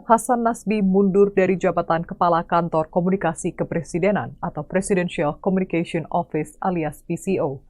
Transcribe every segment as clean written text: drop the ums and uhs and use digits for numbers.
Hasan Nasbi mundur dari jabatan Kepala Kantor Komunikasi Kepresidenan atau Presidential Communication Office alias PCO.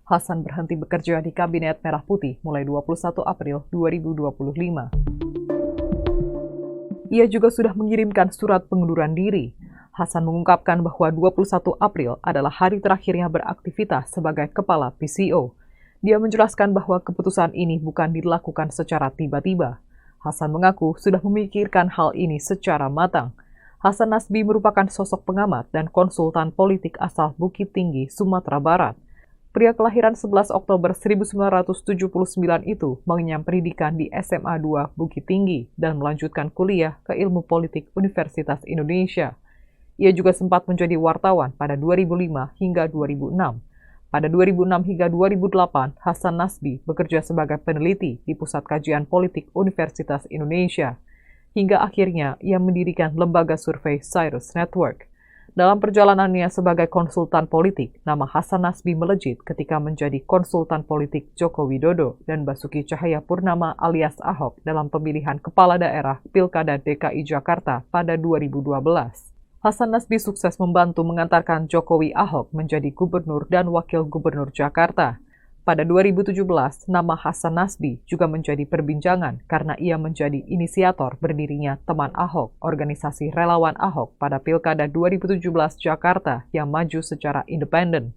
Hasan berhenti bekerja di Kabinet Merah Putih mulai 21 April 2025. Ia juga sudah mengirimkan surat pengunduran diri. Hasan mengungkapkan bahwa 21 April adalah hari terakhirnya beraktivitas sebagai Kepala PCO. Dia menjelaskan bahwa keputusan ini bukan dilakukan secara tiba-tiba. Hasan mengaku sudah memikirkan hal ini secara matang. Hasan Nasbi merupakan sosok pengamat dan konsultan politik asal Bukit Tinggi, Sumatera Barat. Pria kelahiran 11 Oktober 1979 itu mengenyam pendidikan di SMA 2 Bukit Tinggi dan melanjutkan kuliah ke Ilmu Politik Universitas Indonesia. Ia juga sempat menjadi wartawan pada 2005 hingga 2006. Pada 2006 hingga 2008, Hasan Nasbi bekerja sebagai peneliti di Pusat Kajian Politik Universitas Indonesia. Hingga akhirnya ia mendirikan lembaga survei Cyrus Network. Dalam perjalanannya sebagai konsultan politik, nama Hasan Nasbi melejit ketika menjadi konsultan politik Joko Widodo dan Basuki Cahayapurnama alias Ahok dalam pemilihan kepala daerah Pilkada DKI Jakarta pada 2012. Hasan Nasbi sukses membantu mengantarkan Jokowi Ahok menjadi gubernur dan wakil gubernur Jakarta. Pada 2017, nama Hasan Nasbi juga menjadi perbincangan karena ia menjadi inisiator berdirinya Teman Ahok, organisasi relawan Ahok pada Pilkada 2017 Jakarta yang maju secara independen.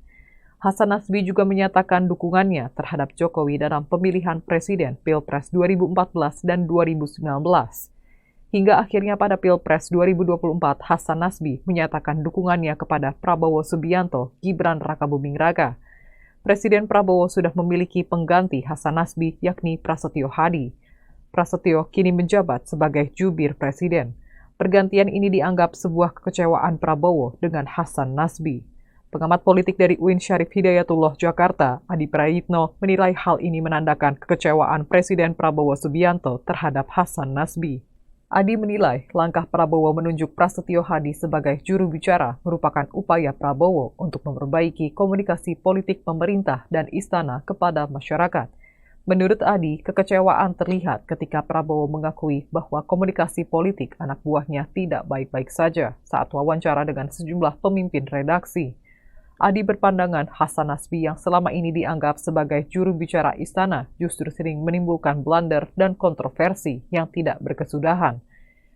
Hasan Nasbi juga menyatakan dukungannya terhadap Jokowi dalam pemilihan presiden Pilpres 2014 dan 2019. Hingga akhirnya pada Pilpres 2024, Hasan Nasbi menyatakan dukungannya kepada Prabowo Subianto, Gibran Rakabuming Raka. Presiden Prabowo sudah memiliki pengganti Hasan Nasbi, yakni Prasetyo Hadi. Prasetyo kini menjabat sebagai jubir presiden. Pergantian ini dianggap sebuah kekecewaan Prabowo dengan Hasan Nasbi. Pengamat politik dari UIN Syarif Hidayatullah Jakarta, Adi Prayitno, menilai hal ini menandakan kekecewaan Presiden Prabowo Subianto terhadap Hasan Nasbi. Adi menilai langkah Prabowo menunjuk Prasetyo Hadi sebagai juru bicara merupakan upaya Prabowo untuk memperbaiki komunikasi politik pemerintah dan istana kepada masyarakat. Menurut Adi, kekecewaan terlihat ketika Prabowo mengakui bahwa komunikasi politik anak buahnya tidak baik-baik saja saat wawancara dengan sejumlah pemimpin redaksi. Adi berpandangan Hasan Nasbi yang selama ini dianggap sebagai juru bicara istana justru sering menimbulkan blunder dan kontroversi yang tidak berkesudahan.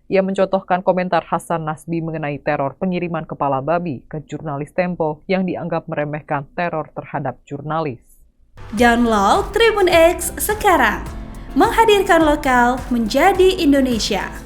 Ia mencontohkan komentar Hasan Nasbi mengenai teror pengiriman kepala babi ke jurnalis Tempo yang dianggap meremehkan teror terhadap jurnalis. Download Tribun X sekarang, menghadirkan lokal menjadi Indonesia.